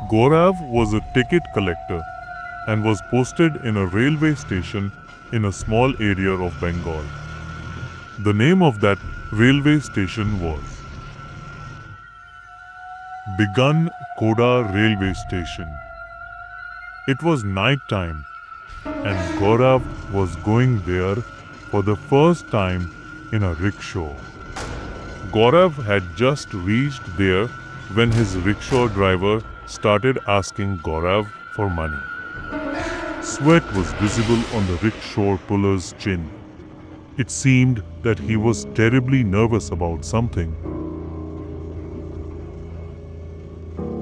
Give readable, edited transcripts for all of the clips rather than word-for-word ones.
Gaurav was a ticket collector and was posted in a railway station in a small area of Bengal. The name of that railway station was Begunkodar railway station. It was night time and Gaurav was going there for the first time in a rickshaw. Gaurav had just reached there when his rickshaw driver started asking Gaurav for money. Sweat was visible on the rickshaw puller's chin. It seemed that he was terribly nervous about something.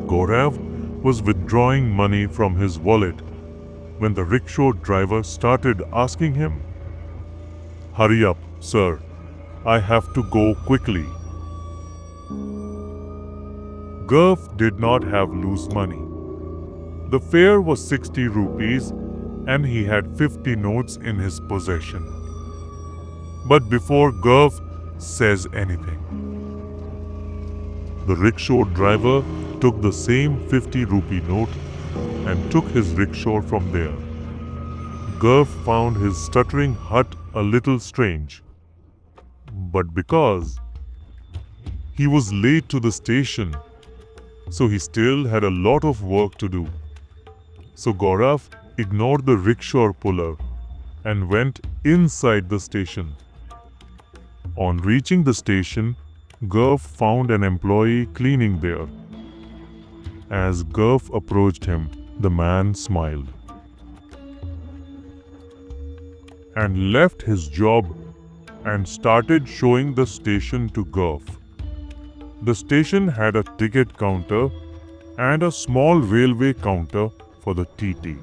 Gaurav was withdrawing money from his wallet when the rickshaw driver started asking him, "Hurry up, sir. I have to go quickly." Gaurav did not have loose money. The fare was 60 rupees and he had 50 notes in his possession. But before Gaurav says anything, the rickshaw driver took the same 50 rupee note and took his rickshaw from there. Gaurav found his stuttering hut a little strange. But because he was late to the station, so he still had a lot of work to do. So Gaurav ignored the rickshaw puller and went inside the station. On reaching the station, Gaurav found an employee cleaning there. As Gaurav approached him, the man smiled and left his job and started showing the station to Gaurav. The station had a ticket counter and a small railway counter for the TT.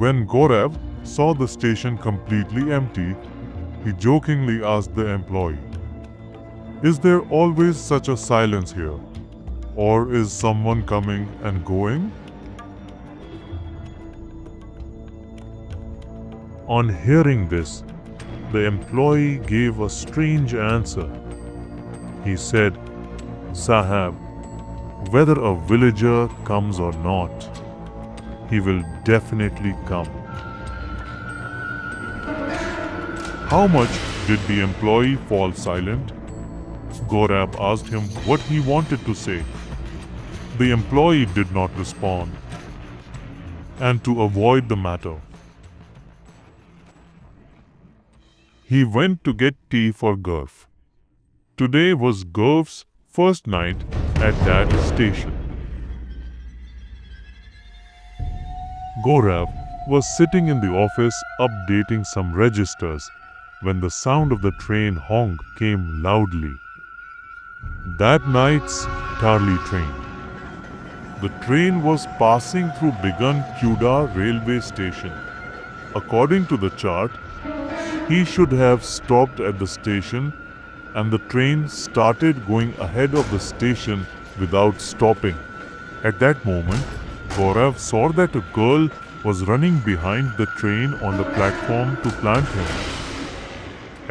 When Gaurav saw the station completely empty, he jokingly asked the employee, "Is there always such a silence here? Or is someone coming and going?" On hearing this, the employee gave a strange answer. He said, "Sahab, whether a villager comes or not, he will definitely come." How much did the employee fall silent? Gaurav asked him what he wanted to say. The employee did not respond. And to avoid the matter, he went to get tea for Gaurav. Today was Gaurav's first night at that station. Gaurav was sitting in the office updating some registers when the sound of the train honk came loudly. That night's Tarli train. The train was passing through Begunkodar railway station. According to the chart, he should have stopped at the station and the train started going ahead of the station without stopping. At that moment, Gaurav saw that a girl was running behind the train on the platform to plant him.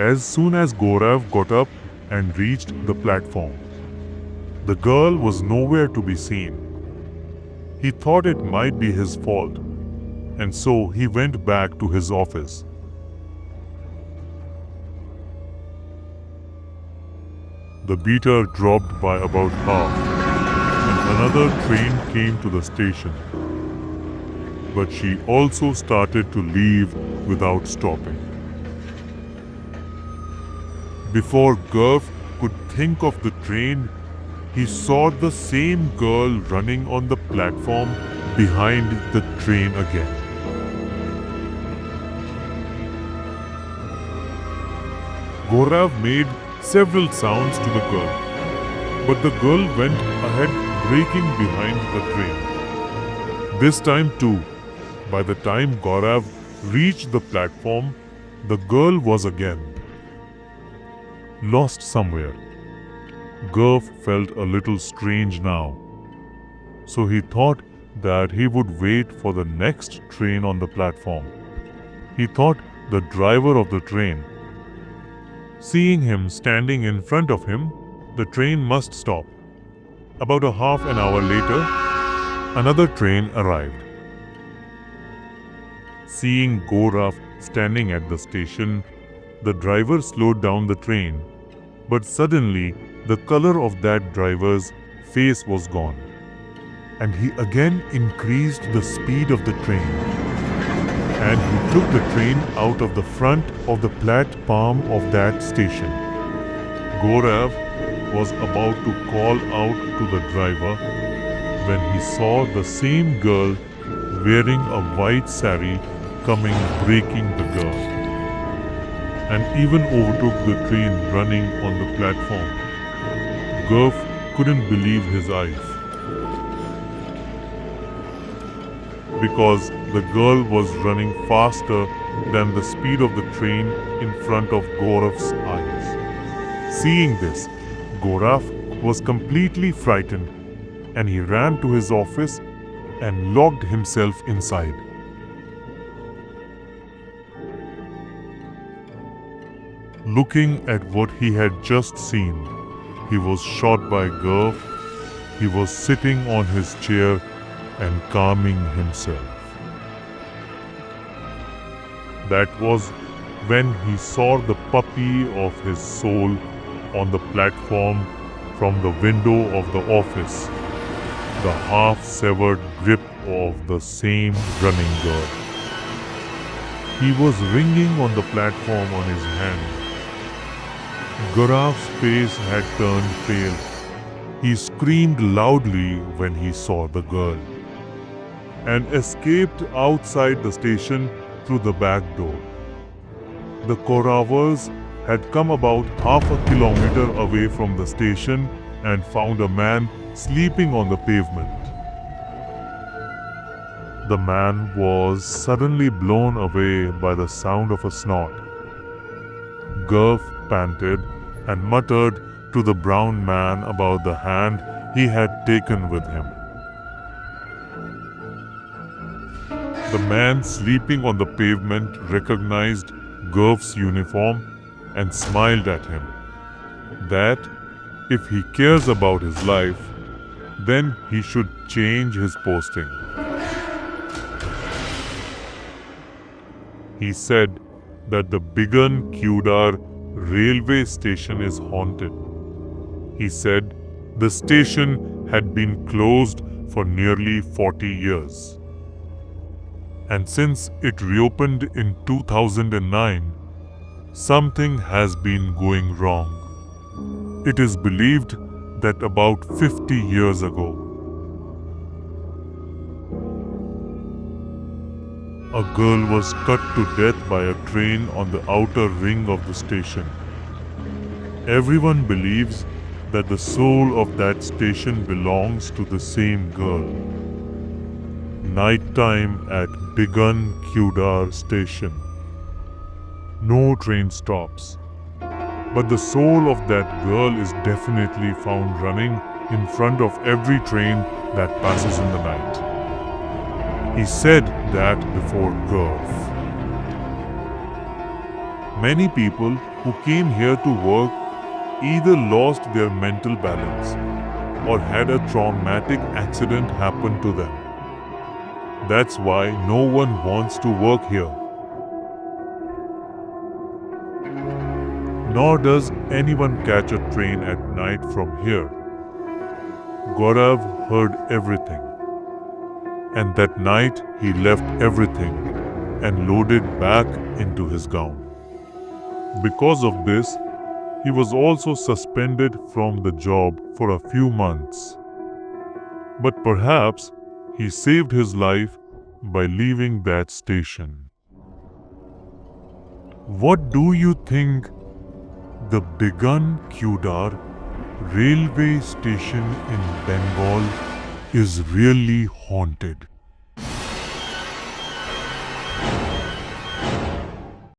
As soon as Gaurav got up and reached the platform, the girl was nowhere to be seen. He thought it might be his fault, and so he went back to his office. The beater dropped by about half, and another train came to the station. But she also started to leave without stopping. Before Gaurav could think of the train, he saw the same girl running on the platform behind the train again. Gaurav made several sounds to the girl, but the girl went ahead braking behind the train. This time too, by the time Gaurav reached the platform, the girl was again lost somewhere. Gaurav felt a little strange now, so he thought that he would wait for the next train on the platform. He thought the driver of the train. Seeing him standing in front of him, the train must stop. About a half an hour later, another train arrived. Seeing Gaurav standing at the station, the driver slowed down the train, but suddenly the color of that driver's face was gone, and he again increased the speed of the train, and he took the train out of the front of the platform of that station. Gaurav was about to call out to the driver when he saw the same girl wearing a white sari coming, breaking the girl, and even overtook the train running on the platform. Gaurav couldn't believe his eyes, because the girl was running faster than the speed of the train in front of Gaurav's eyes. Seeing this, Gaurav was completely frightened, and he ran to his office and locked himself inside. Looking at what he had just seen, he was shot by Gaurav. He was sitting on his chair and calming himself. That was when he saw the puppy of his soul on the platform from the window of the office, the half-severed grip of the same running girl. He was ringing on the platform on his hand. Gaurav's face had turned pale. He screamed loudly when he saw the girl, and escaped outside the station through the back door. The Kauravas had come about half a kilometer away from the station and found a man sleeping on the pavement. The man was suddenly blown away by the sound of a snort. Gaurav panted and muttered to the brown man about the hand he had taken with him. The man sleeping on the pavement recognized Gaurav's uniform and smiled at him, that if he cares about his life, then he should change his posting. He said that the Begunkodar railway station is haunted. He said the station had been closed for nearly 40 years. And since it reopened in 2009, something has been going wrong. It is believed that about 50 years ago, a girl was cut to death by a train on the outer ring of the station. Everyone believes that the soul of that station belongs to the same girl. Nighttime at Begunkodar station. No train stops, but the soul of that girl is definitely found running in front of every train that passes in the night. He said that before Gaurav. Many people who came here to work either lost their mental balance or had a traumatic accident happen to them. That's why no one wants to work here. Nor does anyone catch a train at night from here. Gaurav heard everything. And that night he left everything and loaded back into his gown. Because of this, he was also suspended from the job for a few months. But perhaps he saved his life by leaving that station. What do you think the Begunkodar railway station in Bengal is really haunted?